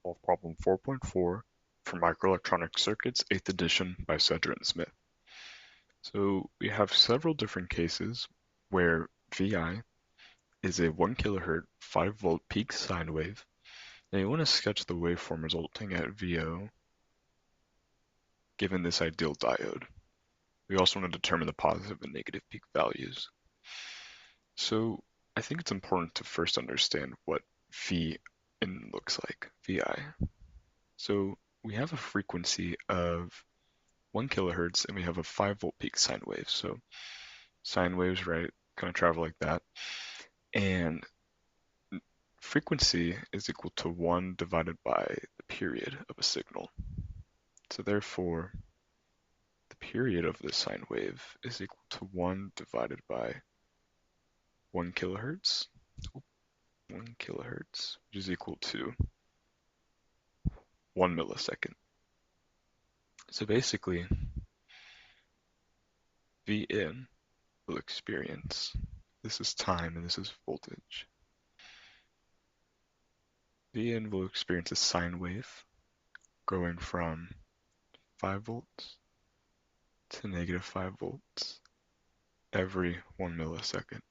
Solve problem 4.4 for Microelectronic Circuits, 8th edition by Sedra and Smith. So we have several different cases where Vi is a 1 kilohertz 5 volt peak sine wave, and you want to sketch the waveform resulting at VO given this ideal diode. We also want to determine the positive and negative peak values. So I think it's important to first understand what Vin looks like, Vi. So we have a frequency of 1 kilohertz and we have a 5 volt peak sine wave. So sine waves, right, kind of travel like that. And frequency is equal to 1 divided by the period of a signal. So therefore, the period of the sine wave is equal to 1 divided by 1 kilohertz. 1 kilohertz, which is equal to 1 millisecond. So basically, Vin will experience, this is time and this is voltage. Vn will experience a sine wave going from 5 volts to negative 5 volts every 1 millisecond.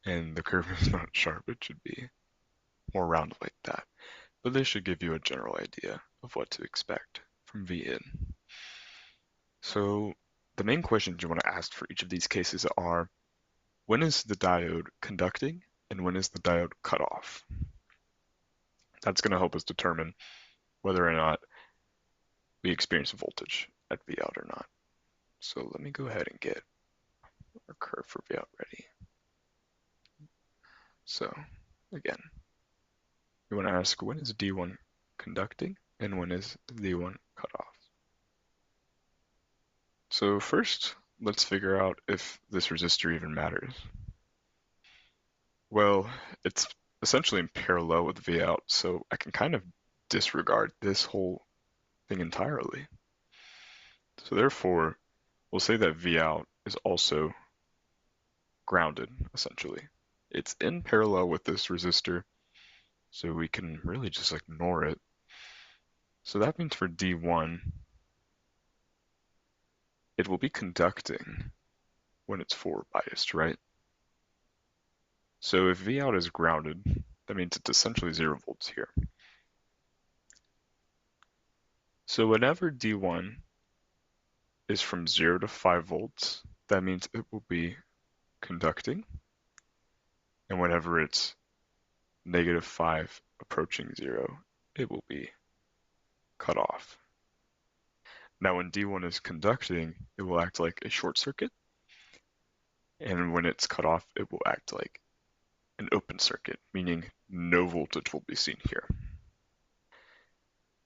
And the curve is not sharp, it should be more round like that. But this should give you a general idea of what to expect from Vn. So the main questions you want to ask for each of these cases are, when is the diode conducting and when is the diode cut off? That's going to help us determine whether or not we experience voltage at Vout or not. So let me go ahead and get our curve for Vout ready. So again, we want to ask, when is D1 conducting and when is D1 cut off? So first, let's figure out if this resistor even matters. Well, it's essentially in parallel with Vout, so I can kind of disregard this whole thing entirely. So therefore, we'll say that Vout is also grounded, essentially. It's in parallel with this resistor, so we can really just ignore it. So that means for D1, it will be conducting when it's forward biased, right? So if Vout is grounded, that means it's essentially 0 volts here. So whenever D1 is from 0 to 5 volts, that means it will be conducting. And whenever it's negative 5 approaching 0, it will be cut off. Now when D1 is conducting, it will act like a short circuit. And when it's cut off, it will act like an open circuit, meaning no voltage will be seen here.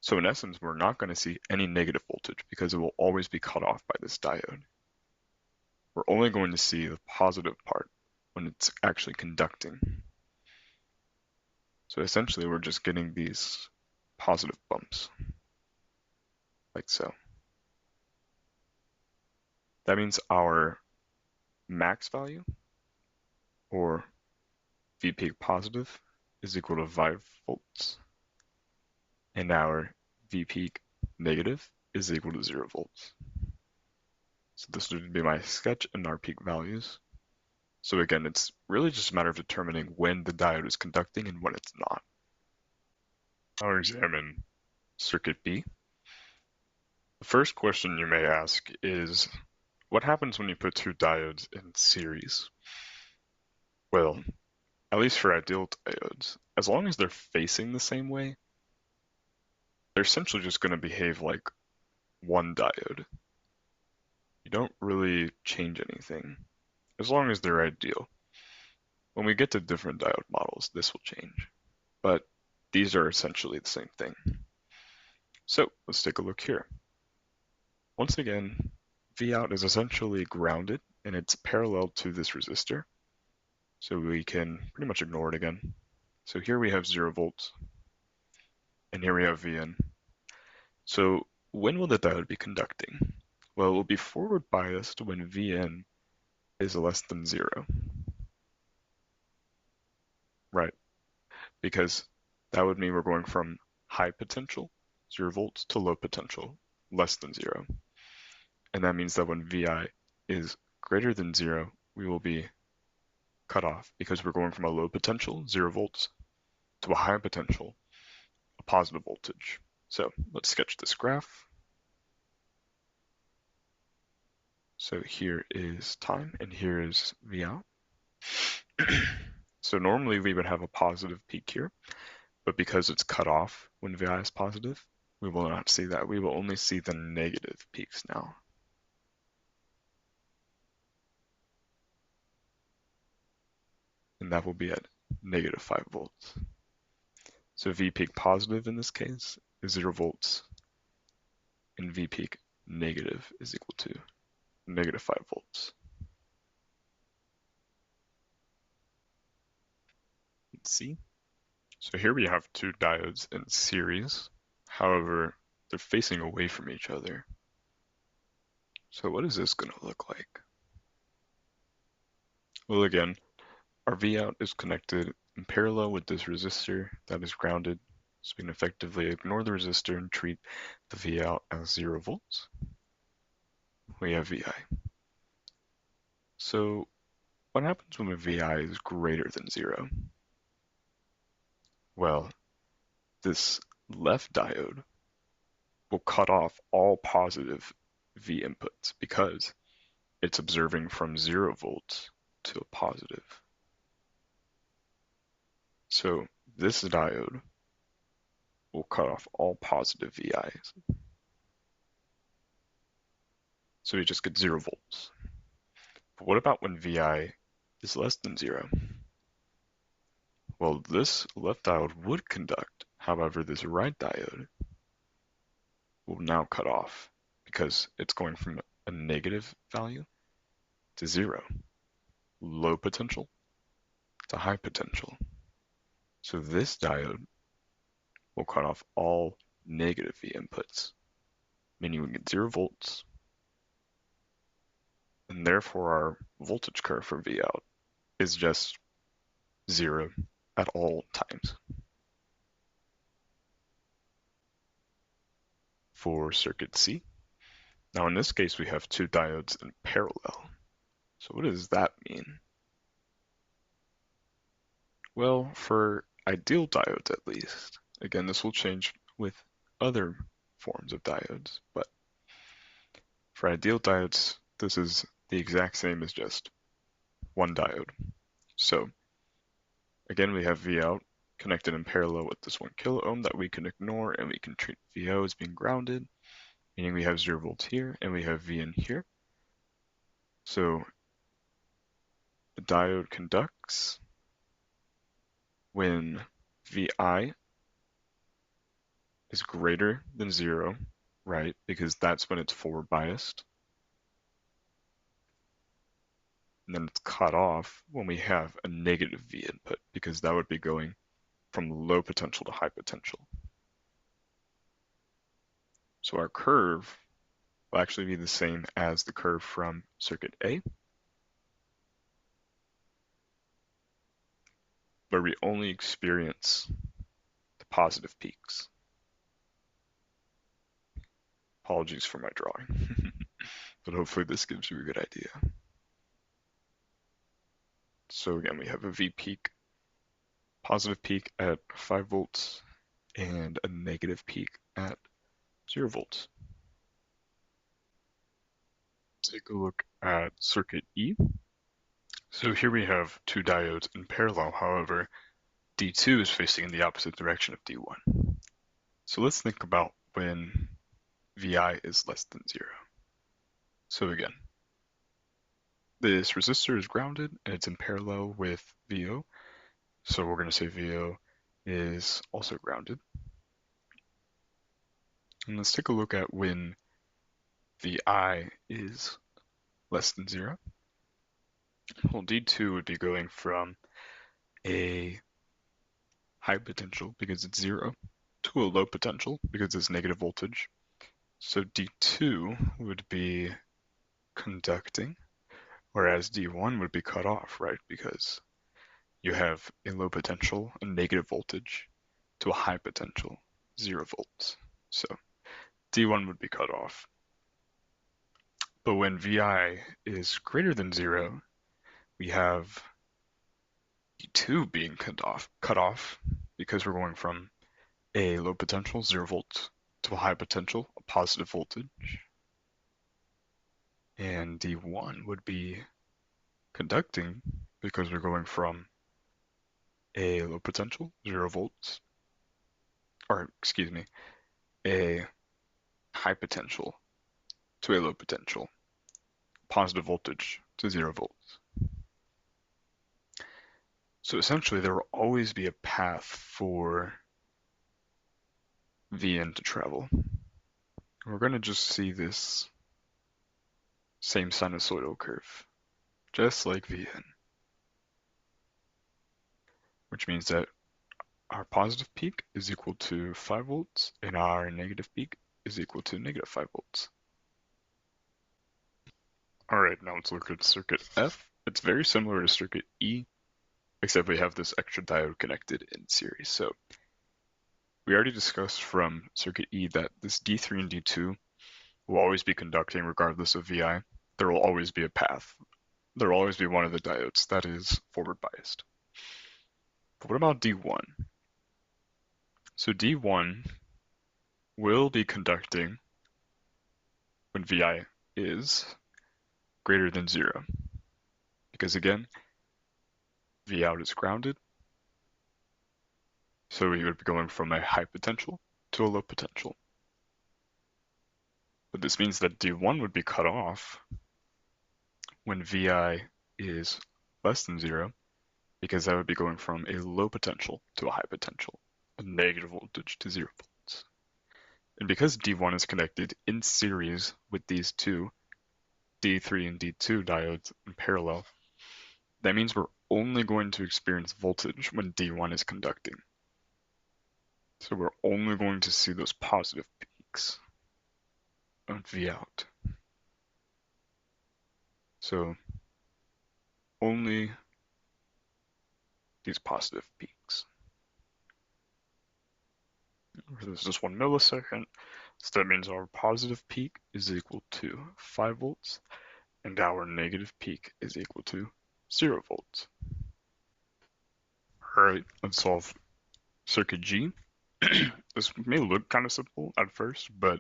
So in essence, we're not going to see any negative voltage because it will always be cut off by this diode. We're only going to see the positive part when it's actually conducting. So essentially, we're just getting these positive bumps, like so. That means our max value, or V peak positive, is equal to 5 volts, and our V peak negative is equal to 0 volts. So this would be my sketch and our peak values. So again, it's really just a matter of determining when the diode is conducting and when it's not. I'll examine circuit B. The first question you may ask is, what happens when you put two diodes in series? Well, at least for ideal diodes, as long as they're facing the same way, they're essentially just going to behave like one diode. You don't really change anything, as long as they're ideal. When we get to different diode models, this will change, but these are essentially the same thing. So let's take a look here. Once again, Vout is essentially grounded and it's parallel to this resistor. So we can pretty much ignore it again. So here we have 0 volts and here we have Vn. So when will the diode be conducting? Well, it will be forward biased when Vn is less than 0. Right, because that would mean we're going from high potential, 0 volts, to low potential, less than 0. And that means that when Vi is greater than 0, we will be cut off because we're going from a low potential, 0 volts, to a high potential, a positive voltage. So let's sketch this graph. So here is time, and here is V out. So normally we would have a positive peak here, but because it's cut off when Vi is positive, we will not see that. We will only see the negative peaks now. And that will be at negative 5 volts. So V peak positive in this case is 0 volts, and V peak negative is equal to negative 5 volts. Let's see. So here we have two diodes in series. However, they're facing away from each other. So what is this going to look like? Well, again, our Vout is connected in parallel with this resistor that is grounded. So we can effectively ignore the resistor and treat the Vout as 0 volts. We have Vi. So what happens when a Vi is greater than 0? Well, this left diode will cut off all positive V inputs because it's observing from 0 volts to a positive. So this diode will cut off all positive VIs. So we just get 0 volts. But what about when VI is less than 0? Well, this left diode would conduct. However, this right diode will now cut off because it's going from a negative value to 0, low potential to high potential. So this diode will cut off all negative V inputs, meaning we get 0 volts, and therefore our voltage curve for Vout is just 0 at all times. For circuit C, now in this case we have two diodes in parallel. So what does that mean? Well, for ideal diodes at least, again this will change with other forms of diodes, but for ideal diodes this is the exact same as just one diode. So again we have Vout connected in parallel with this 1 kilo ohm that we can ignore, and we can treat VO as being grounded, meaning we have 0 volts here and we have V in here. So the diode conducts when Vi is greater than 0, right? Because that's when it's forward biased. And then it's cut off when we have a negative V input, because that would be going from low potential to high potential. So our curve will actually be the same as the curve from circuit A, where we only experience the positive peaks. Apologies for my drawing, but hopefully this gives you a good idea. So again, we have a V peak, positive peak at 5 volts, and a negative peak at 0 volts. Take a look at circuit E. So here we have two diodes in parallel. However, D2 is facing in the opposite direction of D1. So let's think about when Vi is less than 0. So again, this resistor is grounded and it's in parallel with VO. So we're going to say VO is also grounded. And let's take a look at when Vi is less than 0. Well, D2 would be going from a high potential because it's 0 to a low potential because it's negative voltage. So D2 would be conducting, whereas D1 would be cut off, right? Because you have a low potential, a negative voltage, to a high potential, 0 volts. So D1 would be cut off. But when Vi is greater than 0, we have D2 being cut off because we're going from a low potential, 0 volts, to a high potential, a positive voltage. And D1 would be conducting because we're going from a low potential, 0 volts, or excuse me, a high potential to a low potential, positive voltage to 0 volts. So essentially there will always be a path for Vn to travel. We're going to just see this same sinusoidal curve, just like Vn, which means that our positive peak is equal to 5 volts and our negative peak is equal to negative 5 volts. Alright, now let's look at circuit F. It's very similar to circuit E, except we have this extra diode connected in series. So we already discussed from circuit E that this D3 and D2 will always be conducting regardless of Vi. There will always be a path. There will always be one of the diodes that is forward biased. But what about D1? So D1 will be conducting when Vi is greater than 0. Because again, V out is grounded, so we would be going from a high potential to a low potential. But this means that D1 would be cut off when Vi is less than 0, because that would be going from a low potential to a high potential, a negative voltage to 0 volts. And because D1 is connected in series with these two D3 and D2 diodes in parallel, that means we're only going to experience voltage when D1 is conducting. So we're only going to see those positive peaks on V out. So only these positive peaks. This is just 1 millisecond. So that means our positive peak is equal to 5 volts and our negative peak is equal to 0 volts. Alright, let's solve circuit G. This may look kind of simple at first, but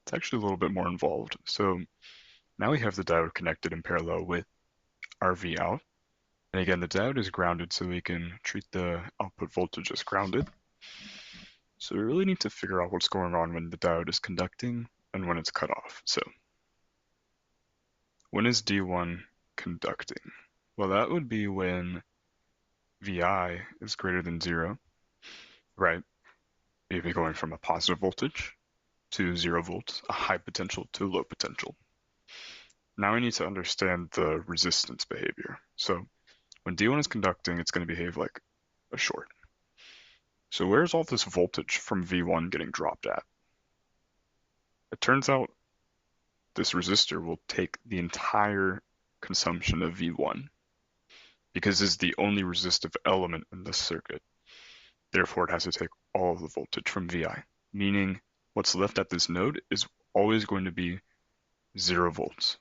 it's actually a little bit more involved. So now we have the diode connected in parallel with our V out. And again, the diode is grounded, so we can treat the output voltage as grounded. So we really need to figure out what's going on when the diode is conducting and when it's cut off. So when is D1 conducting? Well, that would be when Vi is greater than 0, right? You'd be going from a positive voltage to 0 volts, a high potential to low potential. Now we need to understand the resistance behavior. So when D1 is conducting, it's going to behave like a short. So where's all this voltage from V1 getting dropped at? It turns out this resistor will take the entire consumption of V1 because it's the only resistive element in this circuit. Therefore, it has to take all of the voltage from Vi, meaning what's left at this node is always going to be 0 volts.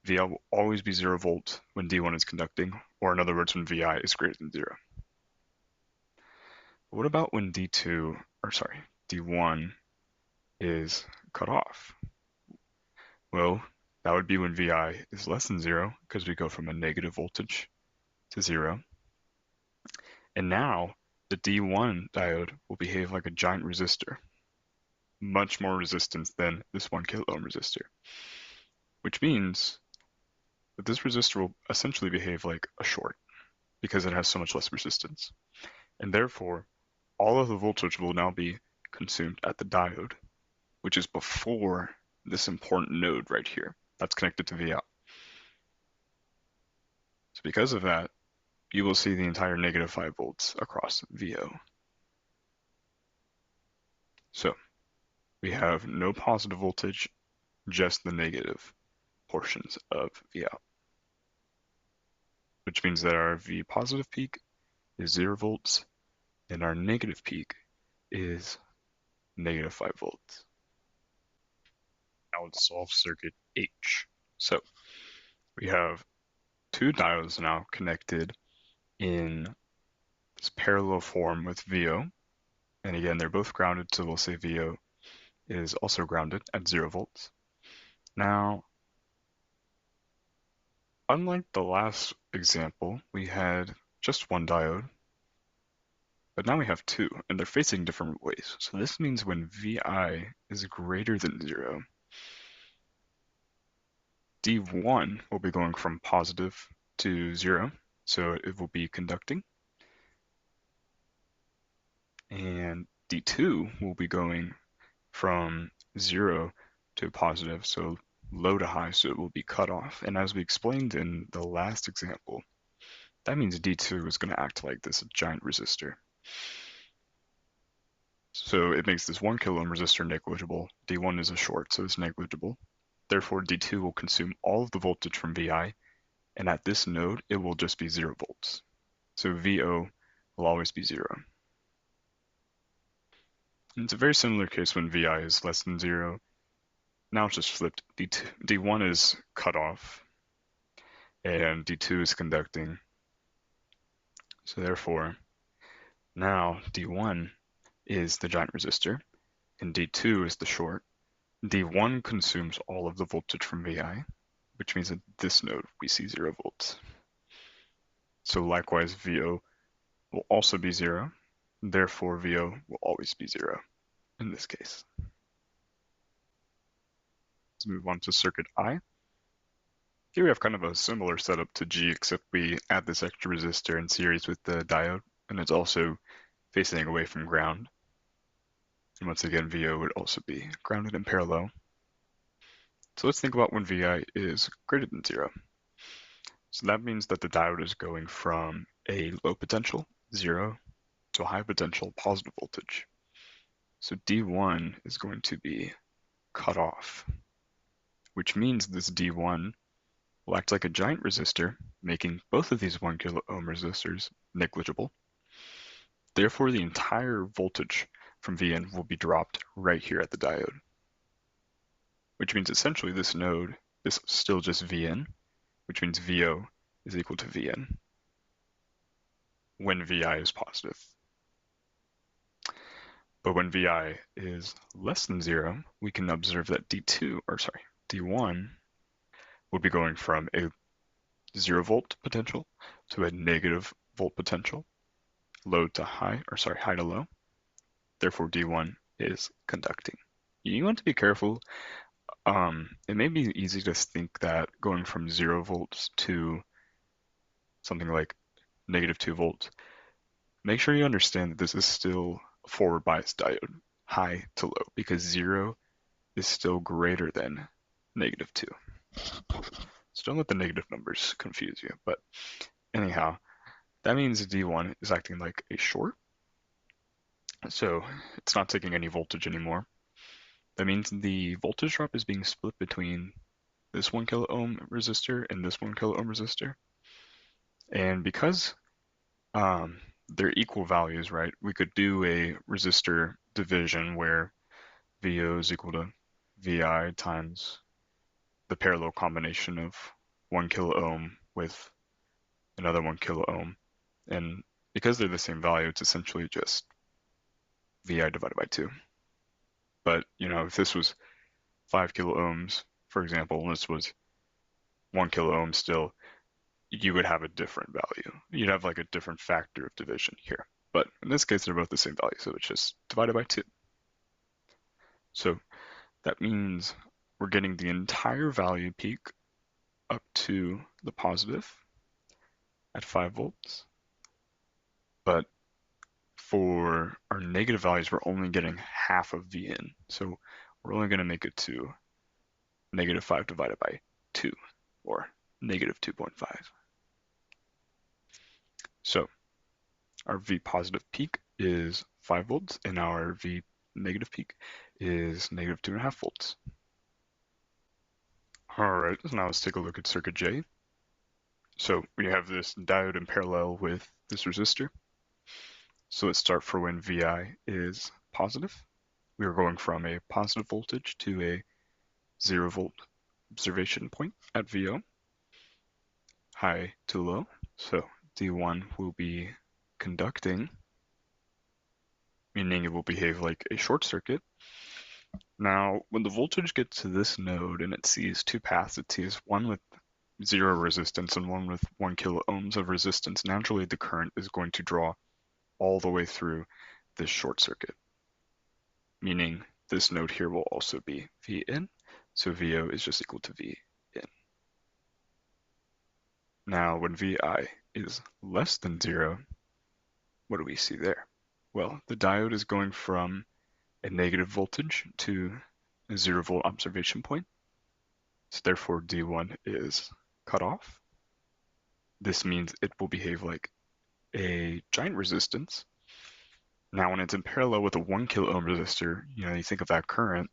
Vi will always be 0 volts when D1 is conducting, or in other words, when Vi is greater than 0. But what about when D1 is cut off? Well, that would be when Vi is less than 0, because we go from a negative voltage to 0. And now the D1 diode will behave like a giant resistor, much more resistance than this 1 kilo ohm resistor, which means that this resistor will essentially behave like a short because it has so much less resistance. And therefore, all of the voltage will now be consumed at the diode, which is before this important node right here that's connected to V out. So because of that, you will see the entire negative 5 volts across VO. So we have no positive voltage, just the negative portions of V out, which means that our V positive peak is 0 volts and our negative peak is negative 5 volts. Now let's solve circuit H. So we have two diodes now connected in this parallel form with VO. And again, they're both grounded, so we'll say VO is also grounded at 0 volts. Now, unlike the last example, we had just one diode, but now we have two, and they're facing different ways. So this means when VI is greater than 0, D1 will be going from positive to 0, so it will be conducting. And D2 will be going from 0 to positive, so low to high, so it will be cut off. And as we explained in the last example, that means D2 is going to act like this giant resistor. So it makes this 1 kilo ohm resistor negligible. D1 is a short, so it's negligible. Therefore, D2 will consume all of the voltage from VI, and at this node, it will just be 0 volts. So VO will always be 0. And it's a very similar case when VI is less than 0. Now it's just flipped. D1 is cut off, and D2 is conducting. So therefore, now D1 is the giant resistor, and D2 is the short. D1 consumes all of the voltage from VI, which means at this node we see 0 volts. So likewise, VO will also be 0, therefore VO will always be 0 in this case. Let's move on to circuit I. Here we have kind of a similar setup to G, except we add this extra resistor in series with the diode, and it's also facing away from ground. And once again, VO would also be grounded in parallel. So let's think about when VI is greater than 0. So that means that the diode is going from a low potential, 0, to a high potential, positive voltage. So D1 is going to be cut off, which means this D1 will act like a giant resistor, making both of these 1 kilo ohm resistors negligible. Therefore, the entire voltage from Vn will be dropped right here at the diode, which means essentially this node is still just Vn, which means VO is equal to Vn when Vi is positive. But when Vi is less than 0, we can observe that D1 would be going from a 0 volt potential to a negative volt potential, low to high, high to low. Therefore, D1 is conducting. You want to be careful. It may be easy to think that going from 0 volts to something like negative 2 volts, make sure you understand that this is still a forward bias diode, high to low, because 0 is still greater than negative 2. So don't let the negative numbers confuse you. But anyhow, that means D1 is acting like a short. So it's not taking any voltage anymore. That means the voltage drop is being split between this 1 kilo ohm resistor and this 1 kilo ohm resistor. And because they're equal values, right, we could do a resistor division where VO is equal to VI times the parallel combination of 1 kilo ohm with another 1 kilo ohm. And because they're the same value, it's essentially just VI divided by 2. But, if this was 5 kilo ohms, for example, and this was 1 kilo ohm still, you would have a different value. You'd have like a different factor of division here. But in this case, they're both the same value, so it's just divided by 2. So that means we're getting the entire value peak up to the positive at 5 volts. But for our negative values, we're only getting half of Vn. So we're only going to make it to negative 5 divided by 2, or negative 2.5. So our V positive peak is 5 volts, and our V negative peak is negative 2.5 volts. All right, so now let's take a look at circuit J. So we have this diode in parallel with this resistor. So let's start for when Vi is positive. we are going from a positive voltage to a 0 volt observation point at VO, high to low. So D1 will be conducting, meaning it will behave like a short circuit. Now, when the voltage gets to this node and it sees two paths, it sees one with 0 resistance and one with 1 kilo ohms of resistance, naturally the current is going to draw all the way through this short circuit, meaning this node here will also be V in, so VO is just equal to V in. Now, when VI is less than 0, what do we see there? Well, the diode is going from a negative voltage to a 0 volt observation point, so therefore D1 is cut off. This means it will behave like a giant resistance. Now, when it's in parallel with a 1 kilo ohm resistor, you think of that current,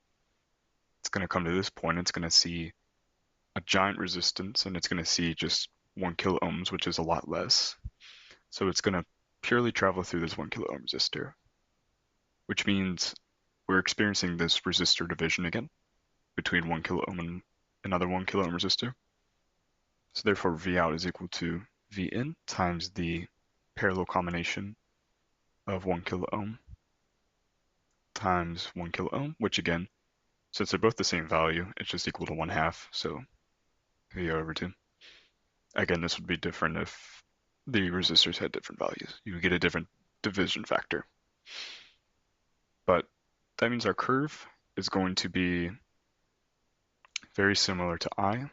it's going to come to this point, it's going to see a giant resistance, and it's going to see just 1 kilo ohms, which is a lot less. So it's going to purely travel through this 1 kilo ohm resistor, which means we're experiencing this resistor division again between 1 kilo ohm and another 1 kilo ohm resistor. So therefore, V out is equal to V in times the parallel combination of 1 kilo ohm times 1 kilo ohm, which again, since they're both the same value, it's just equal to 1/2, so VO over 2. Again, this would be different if the resistors had different values. You would get a different division factor. But that means our curve is going to be very similar to I.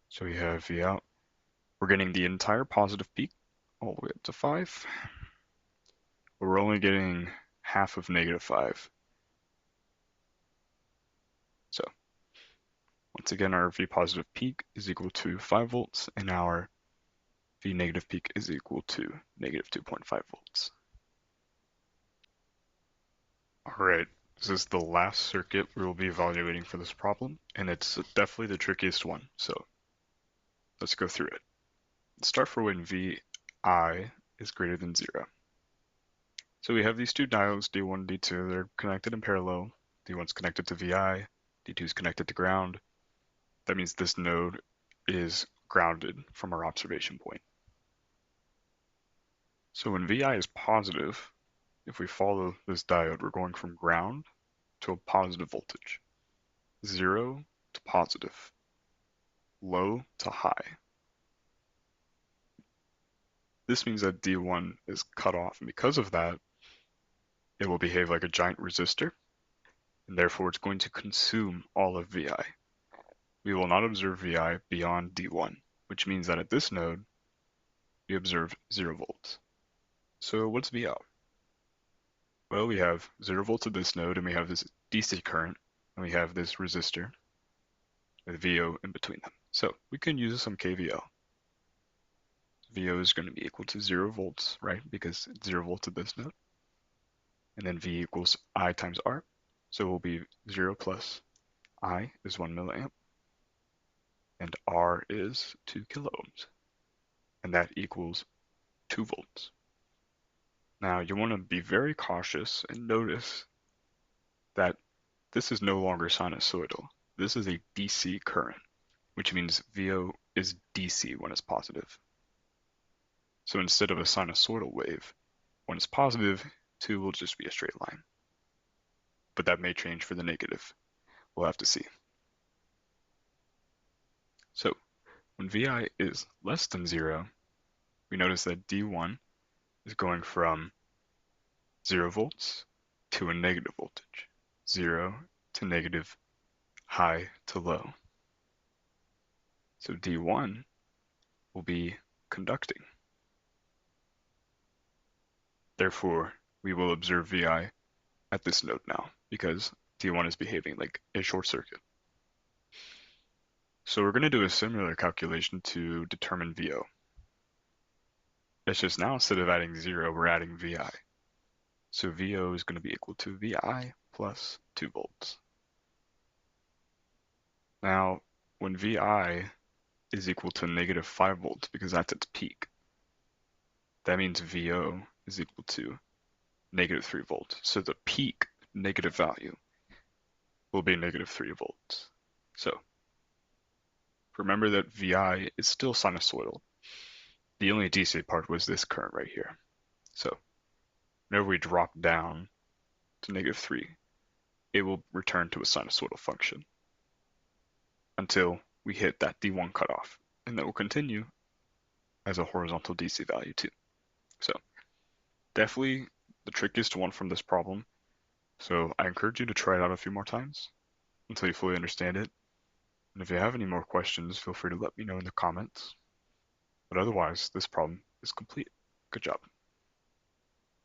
So we have V out. We're getting the entire positive peak all the way up to 5. But we're only getting half of -5. So once again, our V positive peak is equal to 5 volts, and our V negative peak is equal to -2.5 volts. All right, this is the last circuit we will be evaluating for this problem, and it's definitely the trickiest one, so let's go through it. Let's start for when VI is greater than 0. So we have these two diodes, D1 and D2, they're connected in parallel. D1's connected to VI, D2 is connected to ground. That means this node is grounded from our observation point. So when VI is positive, if we follow this diode, we're going from ground to a positive voltage. 0 to positive, low to high. This means that D1 is cut off, and because of that, it will behave like a giant resistor, and therefore it's going to consume all of VI. We will not observe VI beyond D1, which means that at this node, we observe 0 volts. So what's V out? Well, we have 0 volts at this node, and we have this DC current, and we have this resistor with VO in between them. So we can use some KVL. VO is going to be equal to 0 volts, right? Because it's 0 volts at this node. And then V equals I times R. So it will be 0 plus I is 1 milliamp, and R is 2 kilo ohms. And that equals 2 volts. Now you want to be very cautious and notice that this is no longer sinusoidal. This is a DC current, which means VO is DC when it's positive. So instead of a sinusoidal wave, when it's positive, 2 will just be a straight line. But that may change for the negative. We'll have to see. So when VI is less than 0, we notice that D1 is going from 0 volts to a negative voltage, 0 to negative, high to low. So D1 will be conducting. Therefore, we will observe VI at this node now, because D1 is behaving like a short circuit. So we're going to do a similar calculation to determine VO. It's just now, instead of adding 0, we're adding VI. So VO is going to be equal to VI plus 2 volts. Now, when VI is equal to -5 volts, because that's its peak, that means VO is equal to -3 volts. So the peak negative value will be negative 3 volts. So remember that VI is still sinusoidal. The only DC part was this current right here. So whenever we drop down to negative 3, it will return to a sinusoidal function until we hit that D1 cutoff, and that will continue as a horizontal DC value too. So definitely the trickiest one from this problem. So I encourage you to try it out a few more times until you fully understand it. And if you have any more questions, feel free to let me know in the comments. But otherwise, this problem is complete. Good job.